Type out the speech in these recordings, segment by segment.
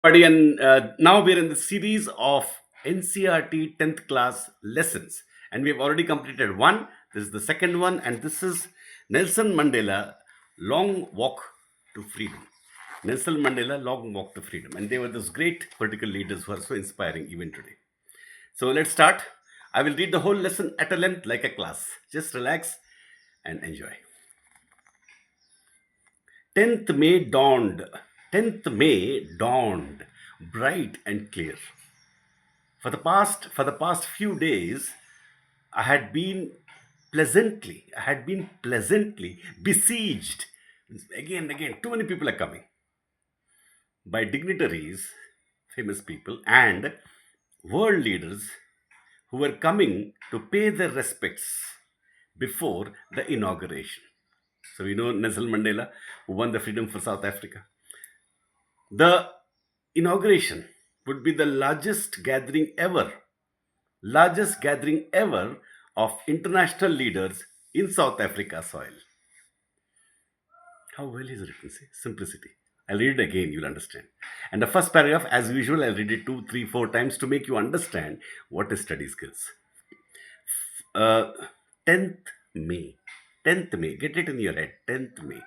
Buddy, and now we're in the series of NCERT 10th class lessons, and we have already completed one. This is the second one, and this is Nelson Mandela Long Walk to Freedom. Nelson Mandela Long Walk to Freedom, and they were those great political leaders who are so inspiring even today. So let's start. I will read the whole lesson at a length like a class. Just relax and enjoy. 10th May dawned. 10th May dawned bright and clear. For the past few days, I had been pleasantly besieged. Again and again, too many people are coming by dignitaries, famous people, and world leaders who were coming to pay their respects before the inauguration. So we know Nelson Mandela, who won the freedom for South Africa. The inauguration would be the largest gathering ever of international leaders in South Africa soil. How well is written, see? Simplicity. I'll read it again, you'll understand. And the first paragraph, as usual, I'll read it two, three, four times to make you understand what is study skills. Uh, 10th May. 10th May. Get it in your head. 10th May.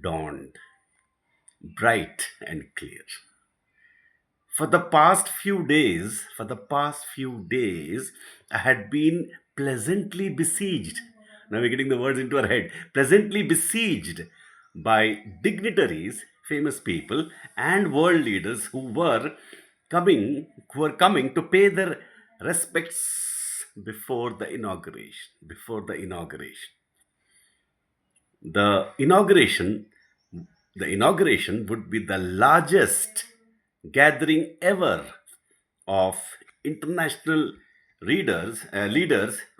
Dawned. Bright and clear. For the past few days, I had been pleasantly besieged. Now we're getting the words into our head. Pleasantly besieged by dignitaries, famous people, and world leaders who were coming to pay their respects before the inauguration. Before the inauguration. The inauguration the inauguration would be the largest gathering ever of international leaders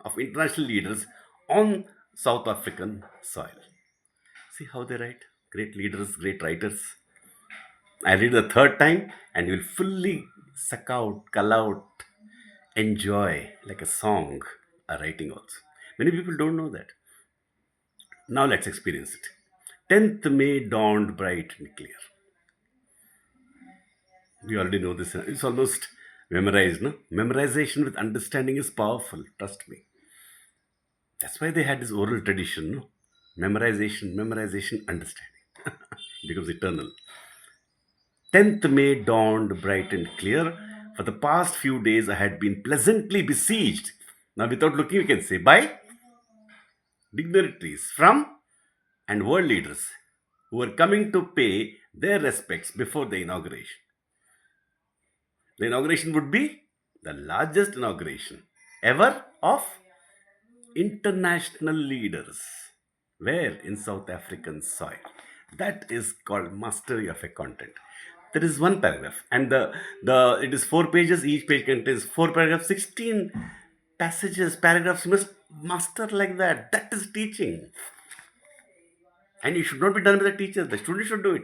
of international leaders on South African soil. See how they write? Great leaders, great writers. I read the third time and you'll fully suck out, cull out, enjoy like a song, a writing also. Many people don't know that. Now let's experience it. 10th May dawned bright and clear. We already know this. It's almost memorized, no? Memorization with understanding is powerful. Trust me. That's why they had this oral tradition, no? Memorization, understanding. It becomes eternal. 10th May dawned bright and clear. For the past few days, I had been pleasantly besieged. Now, without looking, we can say by dignitaries from and world leaders who were coming to pay their respects before the inauguration. The inauguration would be the largest inauguration ever of international leaders. Where? In South African soil. That is called mastery of a content. There is one paragraph, and the it is 4 pages. Each page contains 4 paragraphs, 16 paragraphs. You must master like that. That is teaching. And it should not be done by the teacher. The student should do it.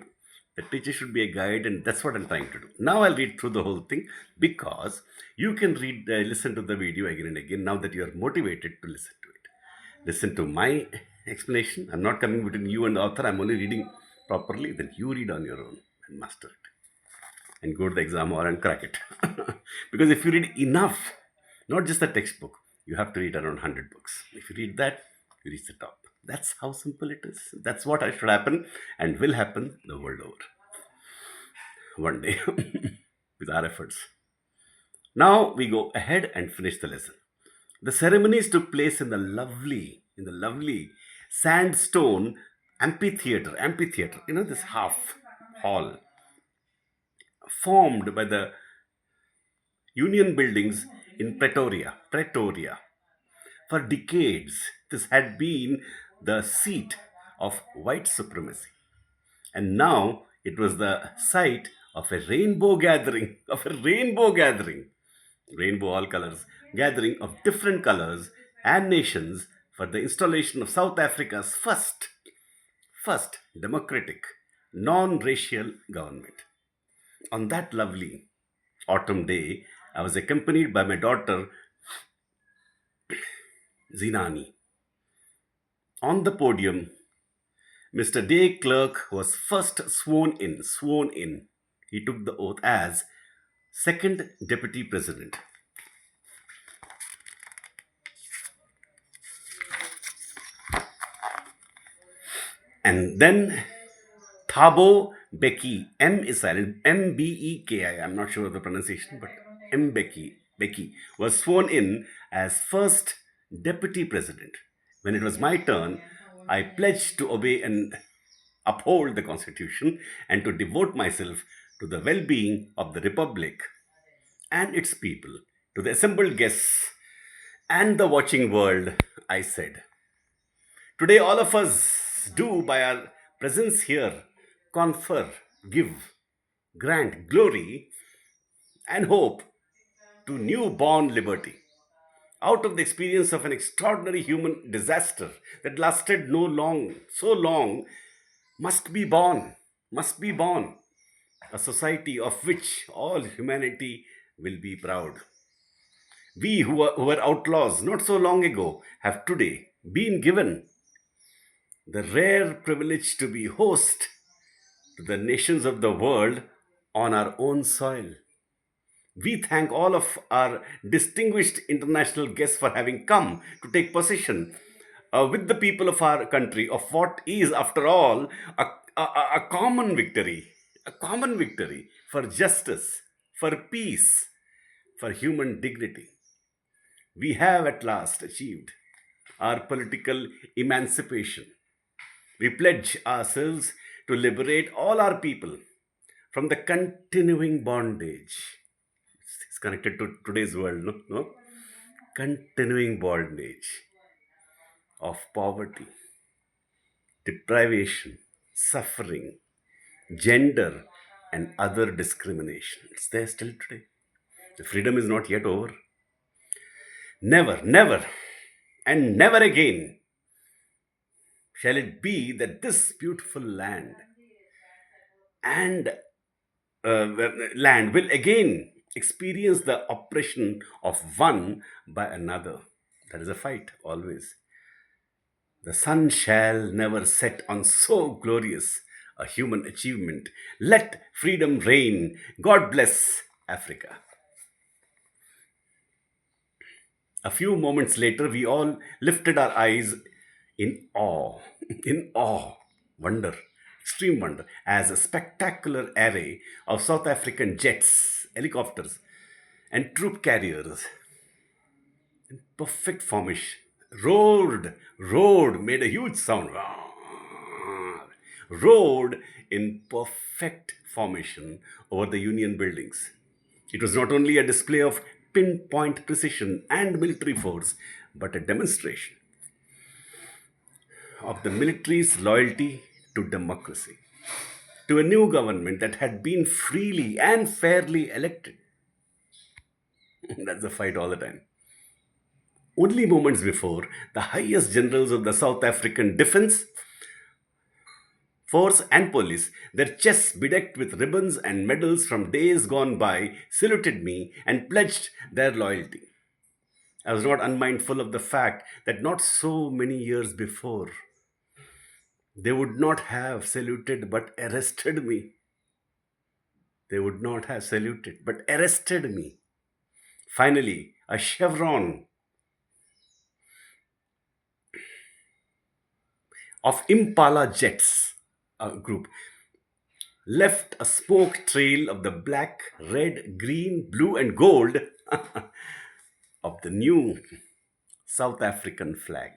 The teacher should be a guide, and that's what I'm trying to do. Now I'll read through the whole thing because you can listen to the video again and again now that you are motivated to listen to it. Listen to my explanation. I'm not coming between you and the author. I'm only reading properly. Then you read on your own and master it and go to the exam hall and crack it. Because if you read enough, not just the textbook, you have to read around 100 books. If you read that, you reach the top. That's how simple it is. That's what should happen and will happen the world over one day with our efforts. Now we go ahead and finish the lesson. The ceremonies took place in the lovely sandstone amphitheater, this half hall formed by the union buildings in Pretoria. For decades, this had been the seat of white supremacy. And now it was the site of a rainbow all colors, gathering of different colors and nations for the installation of South Africa's first democratic, non-racial government. On that lovely autumn day, I was accompanied by my daughter Zinani. On the podium, Mr. Day Clerk was first sworn in. he took the oath as second deputy president. And then Thabo Beki, M is silent, Mbeki, I'm not sure of the pronunciation, but Beki was sworn in as first deputy president. When it was my turn, I pledged to obey and uphold the constitution and to devote myself to the well being of the republic and its people. To the assembled guests and the watching world, I said, today, all of us do, by our presence here, confer, give, grant glory and hope to newborn liberty. Out of the experience of an extraordinary human disaster that lasted no long, so long, must be born a society of which all humanity will be proud. We who were outlaws not so long ago have today been given the rare privilege to be host to the nations of the world on our own soil. We thank all of our distinguished international guests for having come to take possession with the people of our country of what is, after all, a common victory. A common victory for justice, for peace, for human dignity. We have at last achieved our political emancipation. We pledge ourselves to liberate all our people from the continuing bondage. It's connected to today's world, no? No? Continuing bondage of poverty, deprivation, suffering, gender, and other discrimination. It's there still today. The freedom is not yet over. Never, never, and never again shall it be that this beautiful and land will again experience the oppression of one by another. That is a fight always. The sun shall never set on so glorious a human achievement. Let freedom reign. God bless Africa. A few moments later, we all lifted our eyes in awe, in awe, wonder, extreme wonder, as a spectacular array of South African jets, helicopters, and troop carriers in perfect formation roared, made a huge sound, roared in perfect formation over the Union buildings. It was not only a display of pinpoint precision and military force, but a demonstration of the military's loyalty to democracy, to a new government that had been freely and fairly elected. That's the fight all the time. Only moments before, the highest generals of the South African Defense Force and police, their chests bedecked with ribbons and medals from days gone by, saluted me and pledged their loyalty. I was not unmindful of the fact that not so many years before, they would not have saluted but arrested me. They would not have saluted but arrested me. Finally, a chevron of Impala jets group left a smoke trail of the black, red, green, blue, and gold of the new South African flag.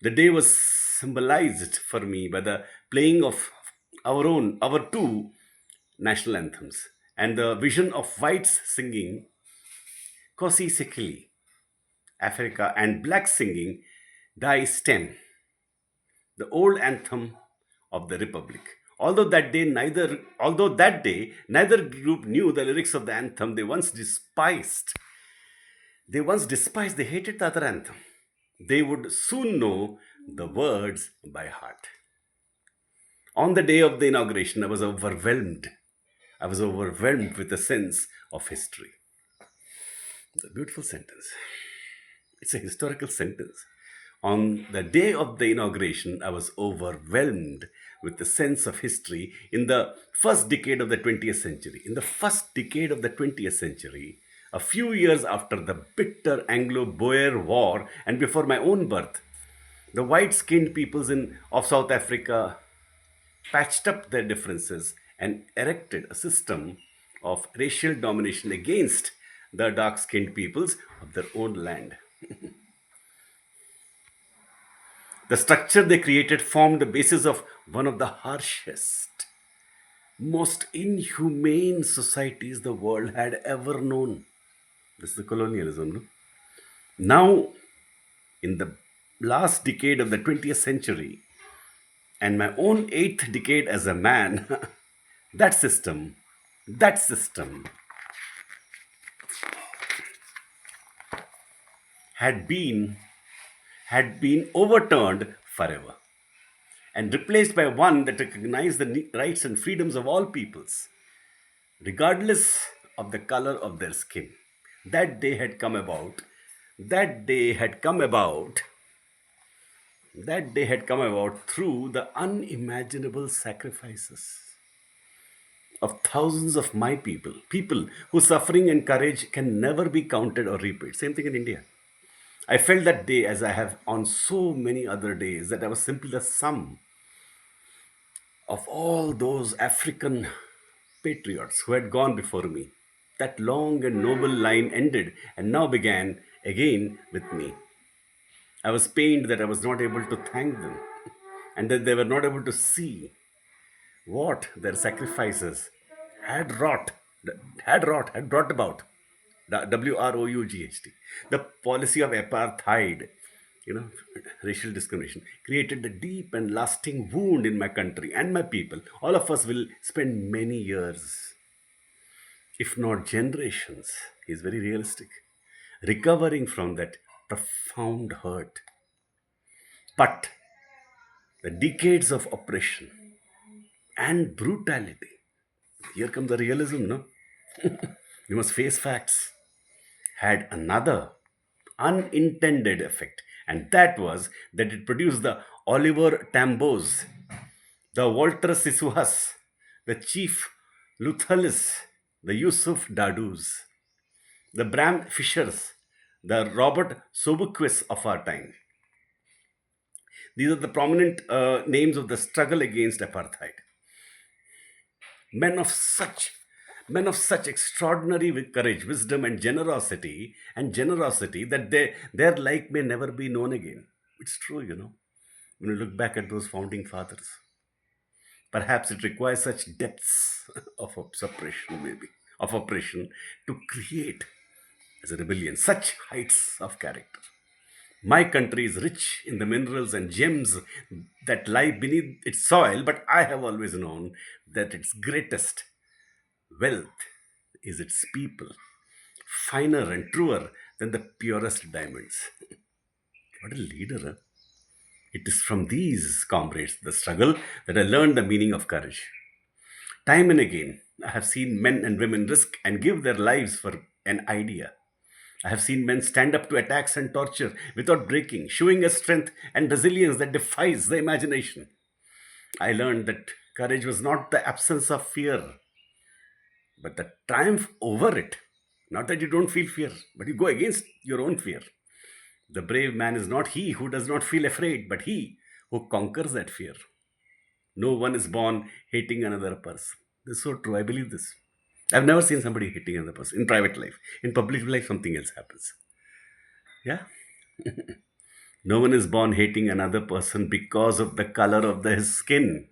The day was symbolized for me by the playing of our two national anthems and the vision of whites singing Kosi Sekili, Africa, and blacks singing Die Stem, the old anthem of the Republic. Although that day neither group knew the lyrics of the anthem they hated the other anthem. They would soon know the words by heart. On the day of the inauguration, I was overwhelmed. I was overwhelmed with a sense of history. It's a beautiful sentence. It's a historical sentence. On the day of the inauguration, I was overwhelmed with the sense of history in the first decade of the 20th century. In the first decade of the 20th century, a few years after the bitter Anglo Boer War and before my own birth, the white skinned peoples of South Africa patched up their differences and erected a system of racial domination against the dark skinned peoples of their own land. The structure they created formed the basis of one of the harshest, most inhumane societies the world had ever known. This is the colonialism. No? Now, in the last decade of the 20th century, and my own eighth decade as a man, that system, that system had been had been overturned forever and replaced by one that recognized the rights and freedoms of all peoples, regardless of the color of their skin. That day had come about. That day had come about. That day had come about through the unimaginable sacrifices of thousands of my people, people whose suffering and courage can never be counted or repaid. Same thing in India. I felt that day, as I have on so many other days, that I was simply the sum of all those African patriots who had gone before me. That long and noble line ended and now began again with me. I was pained that I was not able to thank them and that they were not able to see what their sacrifices had wrought, had brought about. The WROUGHT. The policy of apartheid, you know, racial discrimination, created a deep and lasting wound in my country and my people. All of us will spend many years, if not generations, he's very realistic, recovering from that profound hurt. But the decades of oppression and brutality, here comes the realism, no? You must face facts, had another unintended effect, and that was that it produced the Oliver Tambos, the Walter Sisuhas, the Chief Luthalis, the Yusuf Dadus, the Bram Fishers, the Robert Sobuquist of our time. These are the prominent names of the struggle against apartheid. Men of such men of such extraordinary courage, wisdom, and generosity that their like may never be known again. It's true, when you look back at those founding fathers. Perhaps it requires such depths of suppression, maybe, of oppression to create as a rebellion such heights of character. My country is rich in the minerals and gems that lie beneath its soil, but I have always known that its greatest wealth is its people, finer and truer than the purest diamonds. What a leader, huh? It is from these comrades, the struggle, that I learned the meaning of courage. Time and again, I have seen men and women risk and give their lives for an idea. I have seen men stand up to attacks and torture without breaking, showing a strength and resilience that defies the imagination. I learned that courage was not the absence of fear, but the triumph over it. Not that you don't feel fear, but you go against your own fear. The brave man is not he who does not feel afraid, but he who conquers that fear. No one is born hating another person. This is so true. I believe this. I've never seen somebody hating another person in private life. In public life, something else happens. Yeah. No one is born hating another person because of the color of his skin,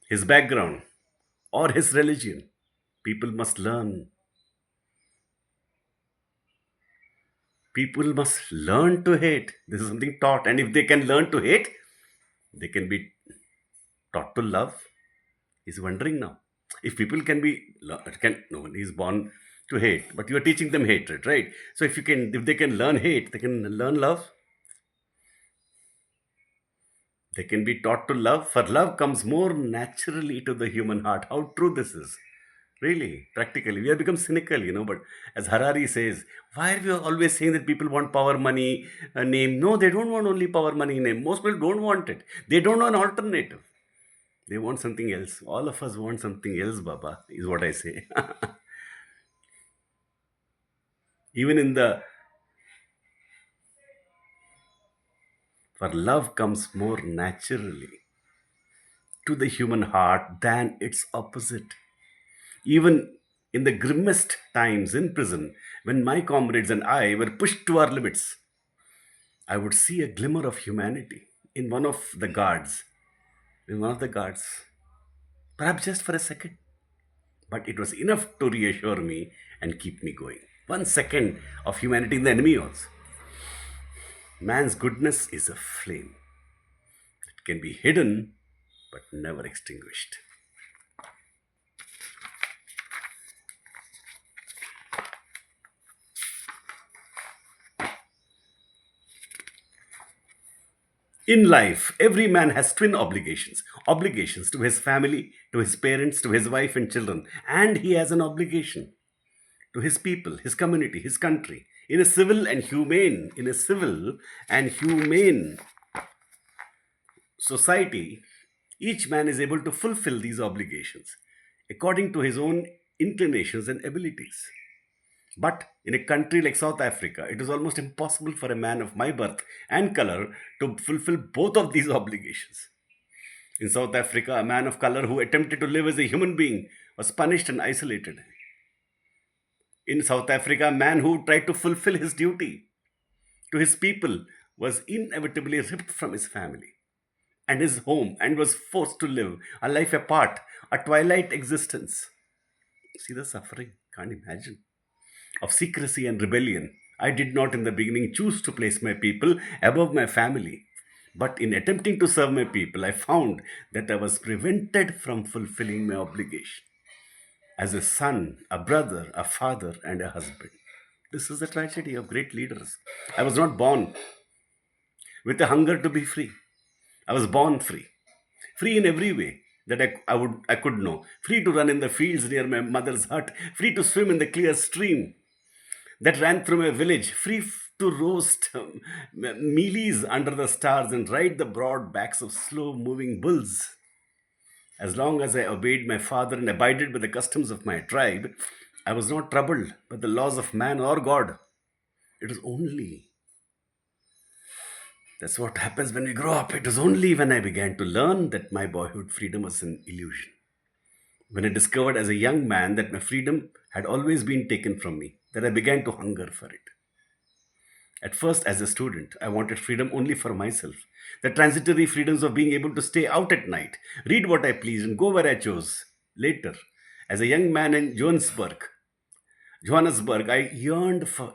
his background, or his religion. People must learn. People must learn to hate. This is something taught. And if they can learn to hate, they can be taught to love. He's wondering now. If people can be, can no one is born to hate, but you are teaching them hatred, right? So if they can learn hate, they can learn love. They can be taught to love, for love comes more naturally to the human heart. How true this is. Really, practically. We have become cynical, but as Harari says, why are we always saying that people want power, money, name? No, they don't want only power, money, name. Most people don't want it. They don't want an alternative. They want something else. All of us want something else, Baba, is what I say. Even in the, for love comes more naturally to the human heart than its opposite. Even in the grimmest times in prison, when my comrades and I were pushed to our limits, I would see a glimmer of humanity in one of the guards, in one of the guards, perhaps just for a second, but it was enough to reassure me and keep me going. 1 second of humanity in the enemy also. Man's goodness is a flame. It can be hidden, but never extinguished. In life, every man has twin obligations to his family, to his parents, to his wife and children, and he has an obligation to his people, his community, his country. In a civil and humane society, each man is able to fulfill these obligations according to his own inclinations and abilities. But in a country like South Africa, it is almost impossible for a man of my birth and color to fulfill both of these obligations. In South Africa, a man of color who attempted to live as a human being was punished and isolated. In South Africa, a man who tried to fulfill his duty to his people was inevitably ripped from his family and his home and was forced to live a life apart, a twilight existence. See the suffering? Can't imagine. Of secrecy and rebellion. I did not in the beginning choose to place my people above my family. But in attempting to serve my people, I found that I was prevented from fulfilling my obligation as a son, a brother, a father, and a husband. This is the tragedy of great leaders. I was not born with a hunger to be free. I was born free, free in every way that I could know, free to run in the fields near my mother's hut, free to swim in the clear stream that ran through my village, free to roast mealies under the stars and ride the broad backs of slow moving bulls. As long as I obeyed my father and abided by the customs of my tribe, I was not troubled by the laws of man or God. It was only, that's what happens when we grow up. It was only when I began to learn that my boyhood freedom was an illusion. When I discovered as a young man that my freedom had always been taken from me, that I began to hunger for it. At first, as a student, I wanted freedom only for myself. The transitory freedoms of being able to stay out at night, read what I pleased, and go where I chose. Later, as a young man in Johannesburg, I yearned for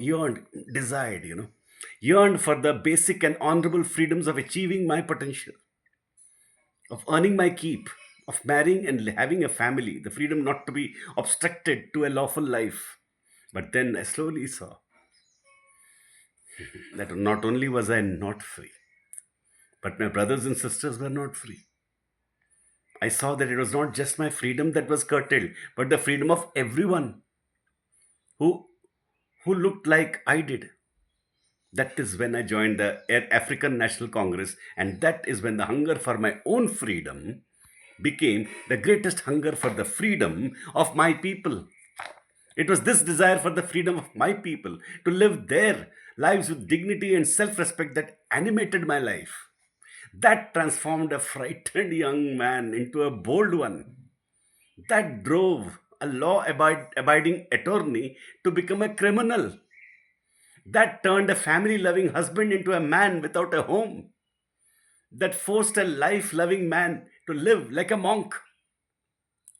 the basic and honorable freedoms of achieving my potential, of earning my keep, of marrying and having a family, the freedom not to be obstructed to a lawful life. But then I slowly saw that not only was I not free, but my brothers and sisters were not free. I saw that it was not just my freedom that was curtailed, but the freedom of everyone who who looked like I did. That is when I joined the African National Congress, and that is when the hunger for my own freedom became the greatest hunger for the freedom of my people. It was this desire for the freedom of my people to live their lives with dignity and self respect that animated my life. That transformed a frightened young man into a bold one. That drove a abiding attorney to become a criminal. That turned a family loving husband into a man without a home. That forced a life loving man to live like a monk.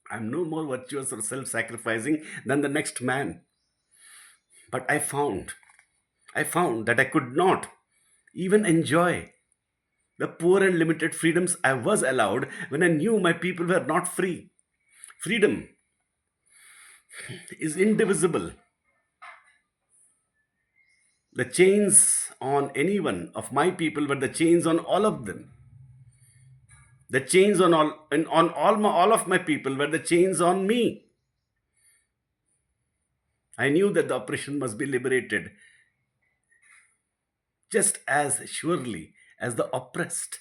I'm no more virtuous or self sacrificing than the next man. But I found that I could not even enjoy the poor and limited freedoms I was allowed when I knew my people were not free. Freedom is indivisible. The chains on any one of my people were the chains on all of them. The chains on all of my people were the chains on me. I knew that the oppression must be liberated just as surely as the oppressed.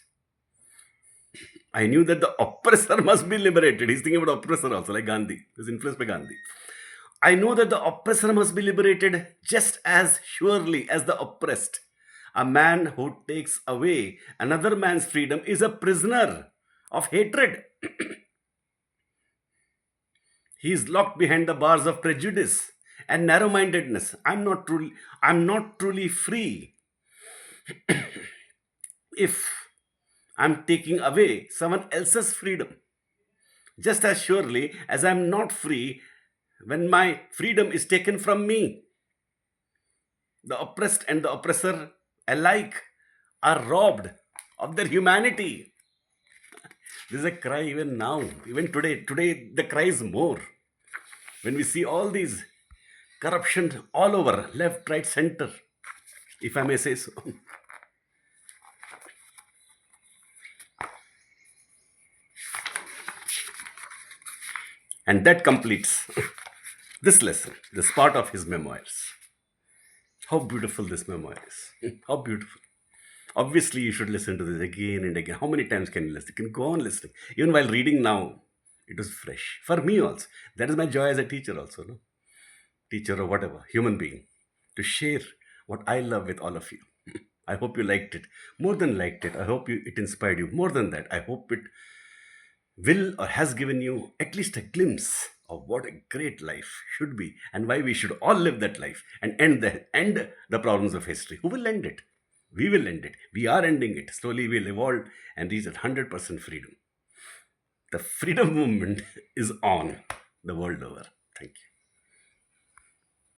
I knew that the oppressor must be liberated. He's thinking about oppressor also, like Gandhi. He's influenced by Gandhi. I know that the oppressor must be liberated just as surely as the oppressed. A man who takes away another man's freedom is a prisoner of hatred. He is locked behind the bars of prejudice and narrow-mindedness. I'm not truly free if I'm taking away someone else's freedom. Just as surely as I'm not free when my freedom is taken from me. The oppressed and the oppressor alike are robbed of their humanity. This is a cry even now, even today. Today, the cry is more. When we see all these corruption all over, left, right, center, if I may say so. And that completes this lesson, this part of his memoirs. How beautiful this memoir is. How beautiful. Obviously, you should listen to this again and again. How many times can you listen? You can go on listening. Even while reading now, it was fresh. For me also. That is my joy as a teacher also. No? Teacher or whatever, human being. To share what I love with all of you. I hope you liked it. More than liked it, I hope it inspired you. More than that, I hope it will or has given you at least a glimpse of what a great life should be and why we should all live that life and end the problems of history. Who will end it? We will end it. We are ending it. Slowly we'll evolve and reach at 100% freedom. The freedom movement is on the world over. Thank you.